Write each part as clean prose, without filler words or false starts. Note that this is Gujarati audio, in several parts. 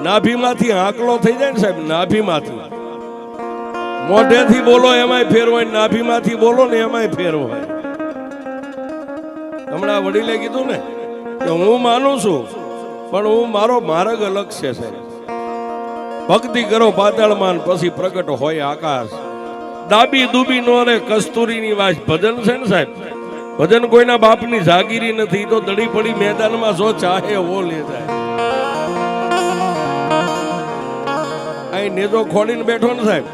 નાભીમાંથી હાંકલો થઈ જાય ને સાહેબ, નાભીમાંથી. મોઢેથી બોલો એમાંય ફેર હોય, નાભીમાંથી બોલો ને એમાંય ફેર હોય. હમણાં વડીલે કીધું ને કે હું માનું છું પણ હું મારો માર્ગ અલગ છે સાહેબ. ભક્તિ કરો પાતાળમાં પછી પ્રગટ હોય આકાશ. ડાબી દુબી નો રે કસ્તુરીની વાસ. ભજન છે ને સાહેબ, ભજન કોઈના બાપની જાગીરી નથી. તો દડી પડી મેદાનમાં જો ચાહે વો લે જાય. અહીં નેજો ખોડીને બેઠો ને સાહેબ,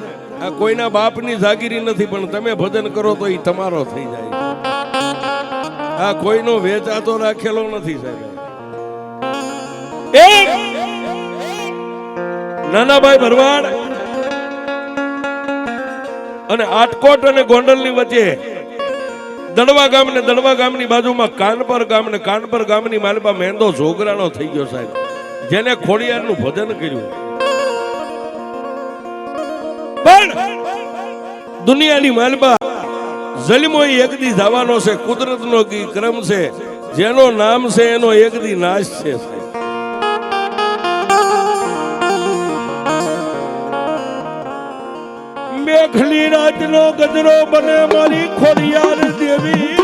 આ કોઈના બાપની જાગીરી નથી, પણ તમે ભજન કરો તો એ તમારો થઈ જાય. આ કોઈનો વેચાતો રાખેલો નથી સાહેબ. નાનાભાઈ ભરવાડ અને આટકોટ અને ગોંડલની વચ્ચે દડવા ગામ ને દડવા ગામની બાજુમાં કાનપર ગામ ને કાનપર ગામની માલપા મેંદો જોગરાણો થઈ ગયો સાહેબ, જેને ખોડિયારનું ભજન કર્યું. પણ દુનિયાની માલપા જલિમો એક દી જવાનો છે, કુદરતનો ક્રમ છે. જેનો નામ છે એનો એક દી નાશ છે. મેઘલી રાતનો ગજરો બને મારી ખોડિયાર દેવી.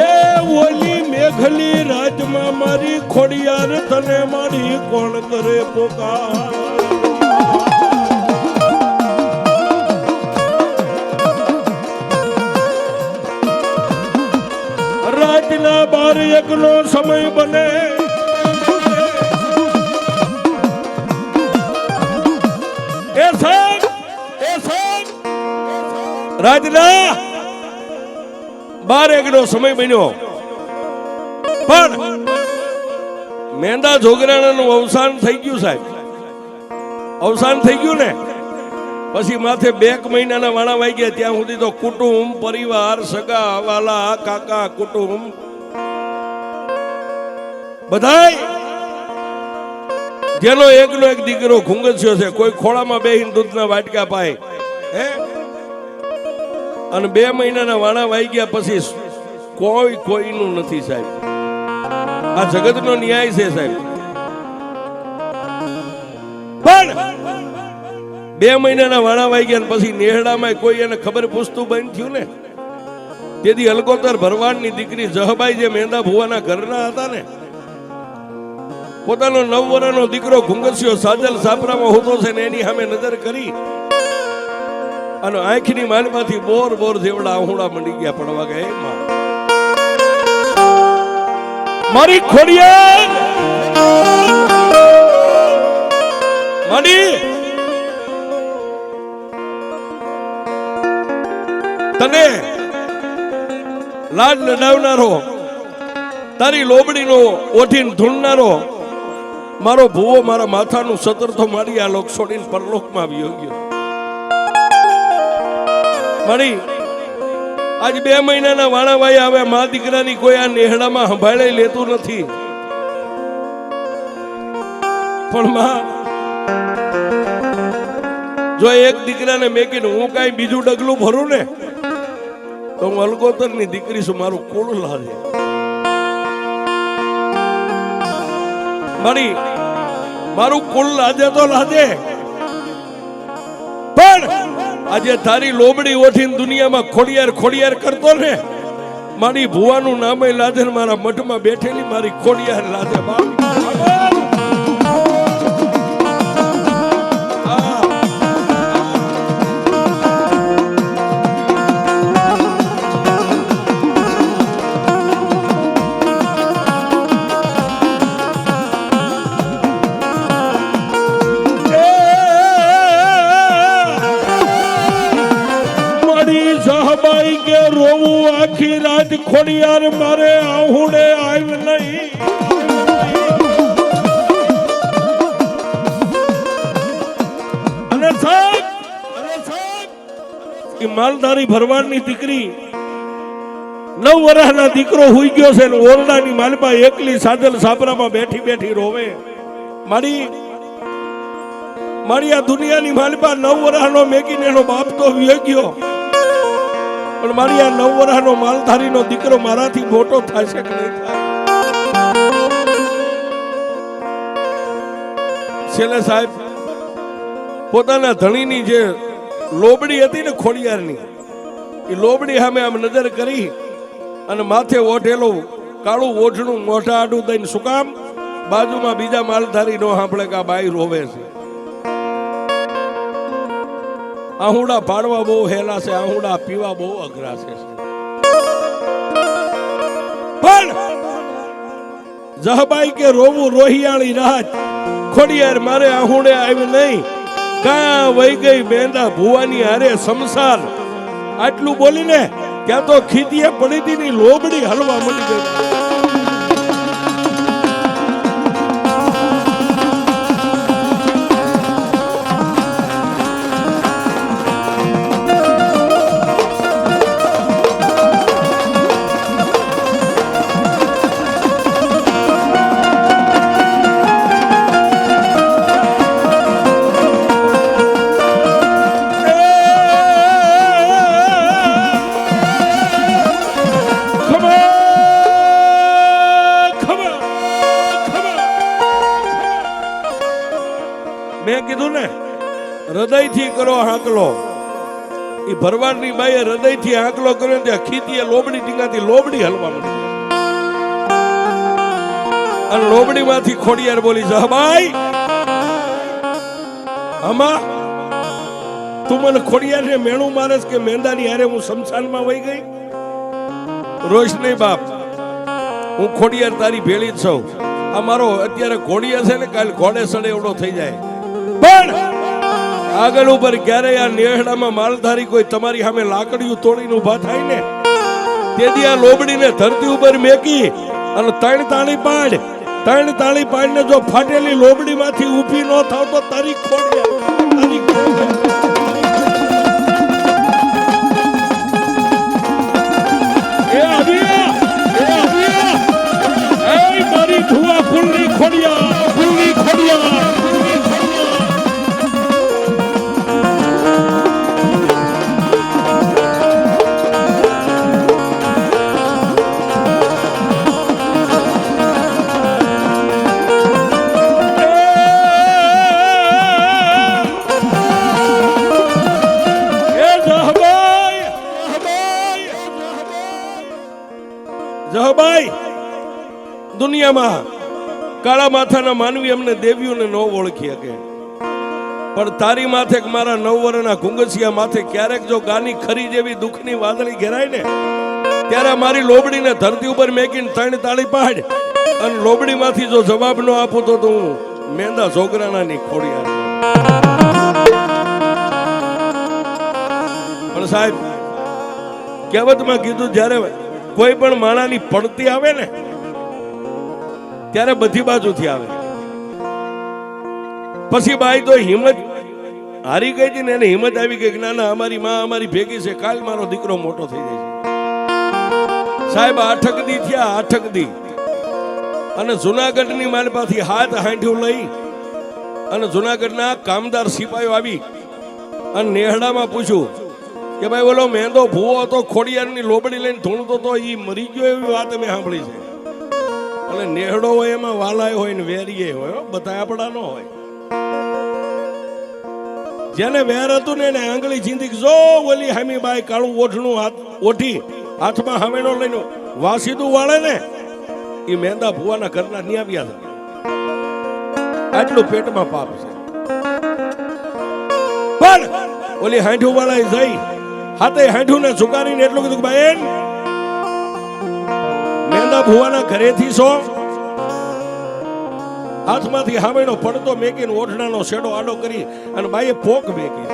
એ ઓલી મેઘલી રાતમાં મારી ખોડિયાર તને મારી કોણ કરે પોકાર. રાતના 12-1 નો સમય બને. એ સાહેબ રાતના 12-1 નો સમય બન્યો. પણ મેંદા જોગરાણાનું અવસાન થઈ ગયું સાહેબ. અવસાન થઈ ગયું ને પછી માથે 2 મહિનાના વાણા વાઈ ગયા. ત્યાં સુધી તો કુટુંબ પરિવાર સગા વાલા કાકા કુટુંબ બધાય, જેનો એકનો એક દીકરો ઘુંગસ્યો છે, કોઈ ખોળામાં બેહીને દૂધના વાટકા પાય હે. અને 2 મહિનાના વાણા વાઈ ગયા પછી કોઈનું નથી સાહેબ. આ જગતનો ન્યાય છે સાહેબ. પણ 2 મહિનાના વાણા વાઈ ગયા પછી નેહડામાં કોઈ એને ખબર પૂછતું બંધ થયું ને. તેથી અલગોતર ભરવાડની દીકરી જહબાઈ જે મેંદા ભુવાના ઘરના હતા ને, પોતાનો 9 વર્ષનો દીકરો ઘુંગસ્યો સાજલ સાપરામાં હોતો છે ને એની સામે નજર કરી અને આંખની માલમાંથી બોર બોર જેવડા આહુડા મંડી ગયા પડવા ગયા. મારી ખોડિયાર માડી તને લાડ લડાવનારો, તારી લોબડીનો ઓઠીને ધૂણનારો મારો ભૂવો મારા માથાનું સતર તો મારી આ લોક છોડીને પરલોકમાં આવી ગયો. મારી આજ 2 મહિનાના વાણા વાઈ આવે. મા દીકરાની કોઈ આ નેહડામાં સંભાળે લેતું નથી. પણ માં જો એક દીકરાને મેકીને હું કઈ બીજું ડગલું ભરું ને તો હું અલગોતરની દીકરી છું. મારું કુળ લાજે મારી, મારું કુળ લાજે તો લાજે. પણ આજે તારી લોબડી ઓઠીને દુનિયામાં ખોડિયાર ખોડિયાર કરતો ને, મારી ભુવાનું નામે લાજે. મારા મઠમાં બેઠેલી મારી ખોડિયાર લાજે. આખી રાત ખોડિયાર મારે આહુડે આવ નહીં. અને સાહેબ માલધારી ભરવાડની દીકરી 9 વર્ષના દીકરો હુઈ ગયો છે ને ઓરડાની માલપા એકલી સાજલ સાપરામાં બેઠી બેઠી રોવે. મારી આ દુનિયાની માલપા 9 વર્ષનો મેકીને એનો બાપ તો વિયો ગયો. પણ મારી આ 9 વર્ષનો માલધારીનો દીકરો મારાથી મોટો થશે કે નહીં થાય? છેલ્લે સાહેબ પોતાના ધણીની જે લોબડી હતી ને ખોડિયારની, એ લોબડી સામે આમ નજર કરી અને માથે ઓઢેલું કાળું ઓઢણું મોઢા આડું દઈને શું કામ? બાજુમાં બીજા માલધારી નો સાંભળે કે આ બાઈ રોવે છે. આહુડા પાડવા બહુ હેલા છે, આહુડા પીવા બહુ અઘરા છે. પણ જહબાઈ કે રોવું રોહિયાળી રાત, ખોડિયાર મારે આહુડે આવી નહીં, કાં વહી ગઈ મેંદા ભુવાની હારે સમસાર. આટલું બોલીને ત્યાં તો ખીતીએ પડી હતી ની લોબડી હલવા મળી ગઈ. મેં કીધું ને હૃદયથી કરો હાંકલો. એ ભરવાડની બાઈએ હૃદયથી હાંકલો કર્યો ત્યાં ખીતીએ લોબડી ટીંગાથી લોબડી હલવા મળી. અને લોબડીમાંથી ખોડિયાર બોલી, જહબાઈ હમા તું મને ખોડિયારને મેણું મારેસ કે મેંદાની હારે હું શમશાનમાં વહી ગઈ? રોશ નહીં બાપ, હું ખોડિયાર તારી ભેળી જ છું. આ મારો અત્યારે ઘોડિયા છે ને, કાલ ઘોડે સડે એવડો થઈ જાય. પણ આગળ ઉપર ક્યારેય આ નેહડામાં માલધારી કોઈ તમારી સામે લાકડીયું તોડીને ઉભા થાય ને, તેથી આ લોબડીને ધરતી ઉપર મેકી અને ત્રણ તાળી પાડીને જો ફાટેલી લોબડીમાંથી ઊભી ન થાવ તો તારી મારી ધુઆ ફૂલની ખોડિયા. જહબાઈ, દુનિયામાં કાળા માથાના માનવી અમને દેવીઓને ન ઓળખી શકે, પણ તારી માથે મારા 9 વર્ષના ઘુંગસિયા માથે ક્યારેક જો ગાની ખરી જેવી દુઃખની વાદળી ઘેરાય ને, ત્યારે મારી લોબડીને ધરતી ઉપર મેકીને 3 તાળી પાડ અને લોબડીમાંથી જો જવાબ ન આપું તો હું મેંદા જોગરાણાની ખોડિયાર. પણ સાહેબ કહેવતમાં કીધું, જ્યારે કોઈ પણ માણાની પડતી આવે ને ત્યારે બધી બાજુથી આવે. પછી બાઈ તો હિંમત હારી ગઈ હતી ને, એને હિંમત આવી ગઈ કે ના ના અમારી માં અમારી ભેગી છે, કાલ મારો દીકરો મોટો થઈ જાય છે. સાહેબ 8 દી થયા, 8 દી, અને જુનાગઢની માલપાથી હાથ હાંઠ્યું લઈ અને જુનાગઢના કામદાર સિપાહીઓ આવી અને નેહડામાં પૂછ્યું કે ભાઈ બોલો મેંદો ભૂવો હતો, ખોડિયારની લોબડી લઈને ધૂણતો તો એ મરી ગયો, એવી વાત અમે સાંભળી છે. અને નેહડો હોય એમાં વાલાય હોય ને વેરીએ હોય, બધા આપડા ન હોય. જેને વેર હતું ને એને આંગળી ચીંધી જો ઓલી હામી બાઈ કાળું ઓઠણું ઓઠી હાથમાં હામેણો લઈને વાસીદું વાળે ને, એ મેંદા ભૂવાના ઘરના નહીં આવ્યા હતા. આટલું પેટમાં પાપ છે. પણ ઓલી હાંઠું વાળા જઈ હાથે હાંઠું ને ઝુકારીને એટલું કીધું કે બેન મેંદા ભુવાના ઘરેથી છો? હાથમાંથી હામેણો પડતો મેકીને ઓઢણાનો શેડો આડો કરી અને બાઈએ પોક મેકી.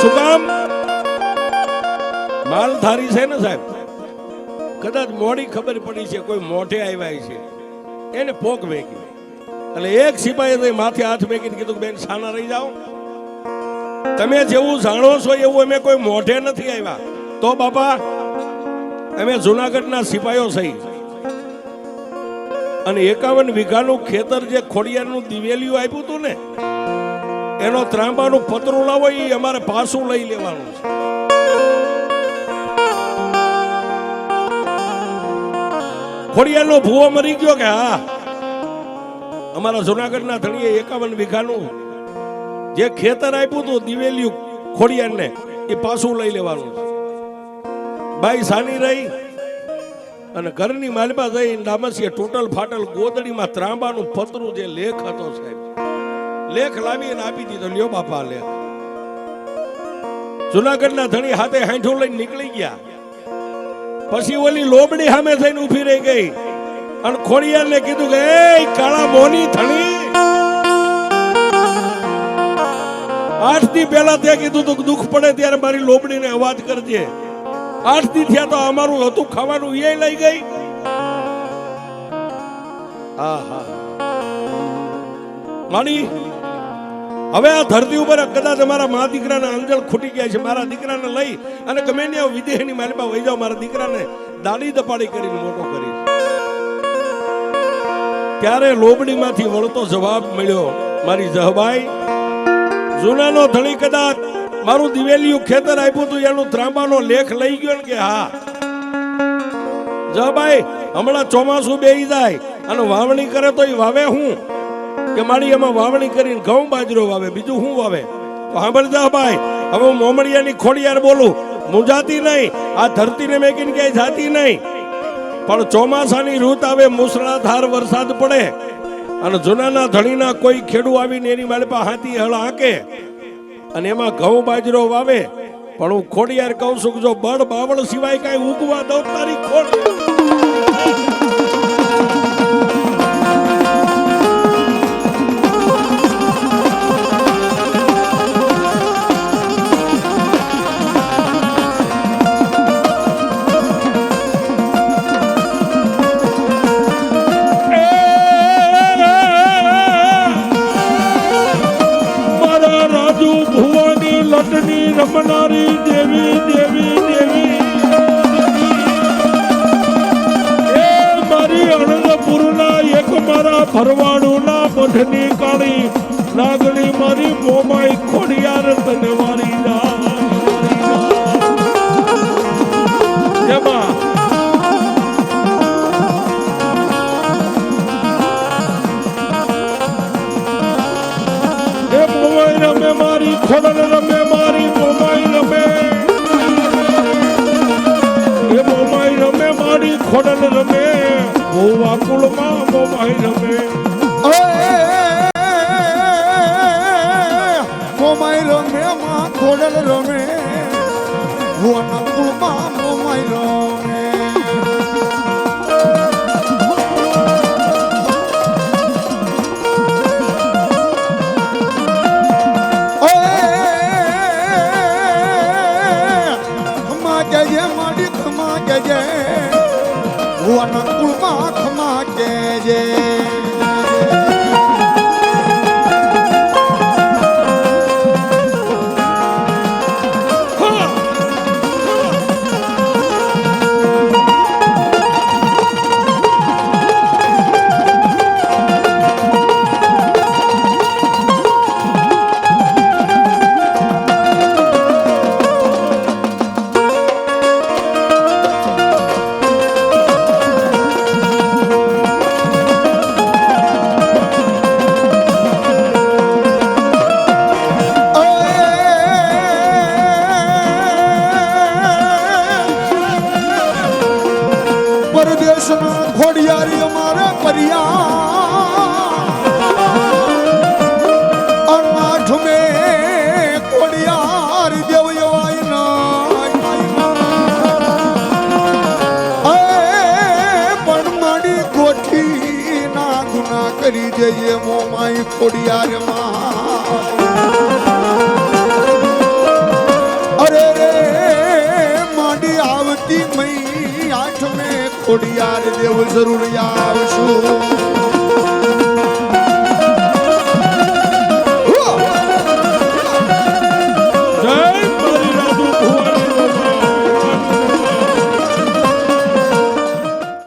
શું કામ? માલધારી છે ને સાહેબ, કદાચ મોડી ખબર પડી છે, કોઈ મોઢે આવ્યા છે, એને પોક મેકી. એટલે એક સિપાહીએ માથે હાથ મેકીને કીધું બેન સાના રહી જાઓ, તમે જેવું જાણો છો એવું અમે કોઈ મોઢે નથી આવ્યા. તો બાપા અમે જુનાગઢના સિપાહીઓ થઈ અને 51 વીઘાનું ખેતર જે ખોડિયારનું દિવેલિયું આપ્યું હતું ને, એનો ત્રાંબાનું પતરું લાવો, એ અમારે પાછું લઈ લેવાનું છે. ખોડિયારનો ભૂવો મરી ગયો કે હા અમારા જુનાગઢના ધણીએ 51 વીઘાનું જે ખેતર આપ્યું હતું દિવેલિયું ખોડિયારને એ પાછું લઈ લેવાનું. બાઈ સાની રહી અને ઘરની માલપા જઈને ડામસીએ તૂટલ ફાટલ ગોદડીમાં ત્રાંબાનું પતરું જે લેખ હતો સાહેબ લેખ લાવીને આપી દીધો. લ્યો બાપા લેખ. જુનાગઢના ધણી હાથે હાંઠું લઈને નીકળી ગયા. પછી ઓલી લોબડી સામે થઈને ઊભી રહી ગઈ અને ખોડિયારને કીધું કે એ કાળા મોની ધણી 8 દી પહેલા તે કીધું તું દુઃખ પડે ત્યારે મારી લોબડીને અવાજ કરજે. 8 દી થયા તો અમારું હતું ખાવાનું એ લઈ ગઈ. મારી હવે આ ધરતી ઉપર કદાચ અમારા મા દીકરાના અંજળ ખૂટી ગયા છે. મારા દીકરાને લઈ અને ગમે ને વિદેહની માલિપા વહી જાઓ. મારા દીકરાને દાડી દપાડી કરીને મોટો કરી. ત્યારે લોબડીમાંથી વળતો જવાબ મળ્યો મારી જહબાઈ જૂનાનો ધણી કદાચ મારું દિવેલિયું ખેતર આપ્યું હતું એનું ત્રાંબાનો લેખ લઈ ગયો ને કે હા જહબાઈ હમણાં ચોમાસું બેહી જાય અને વાવણી કરે તો એ વાવે હું કે મારી એમાં વાવણી કરીને ઘઉં બાજરો વાવે બીજું શું વાવે. તો સાંભળ જહબાઈ હવે હું મોમડિયાની ખોડિયાર બોલું મુંજાતી નહીં. આ ધરતીને મેકીને ક્યાંય જાતી નહીં. પણ ચોમાસાની ઋત આવે મુસળાધાર વરસાદ પડે અને જૂનાના ધણીના કોઈ ખેડૂ આવીને એની માલપા હાથી હળ હાંકે અને એમાં ઘઉં બાજરો વાવે. પણ હું ખોડિયાર કહું છું જો બળ બાવળ સિવાય કઈ ઉગવા દઉં તારી ખોડ. રમનારી દેવી દેવી દેવી એ મારી અનંતપુરના એક મારા ભરવાડુના મઠની કાળી નાગણી મારી મોમાઈ ખોડિયાર તને વારી જેમાં એ મોમાઈ રમે મારી ખોડલ રમે મારી ખોડલ રમે ગોવા કુળમાં મોમાઈ રમે મોમાઈ રમે માં ખોડલ રમે ગોવા કુળમાં મોમાઈ રમે કુળમાં ખમા કેજે ખોડિયારી અમારા પરિયા અનાઠ મે ખોડિયાર દેવયવાય પણ માડી ગોઠી ના ગુના કરી જઈએ મોમાઈ ખોડિયાર અરે રે માડી આવતી મઈ ખોડિયાર દેવ જરૂર આવશું.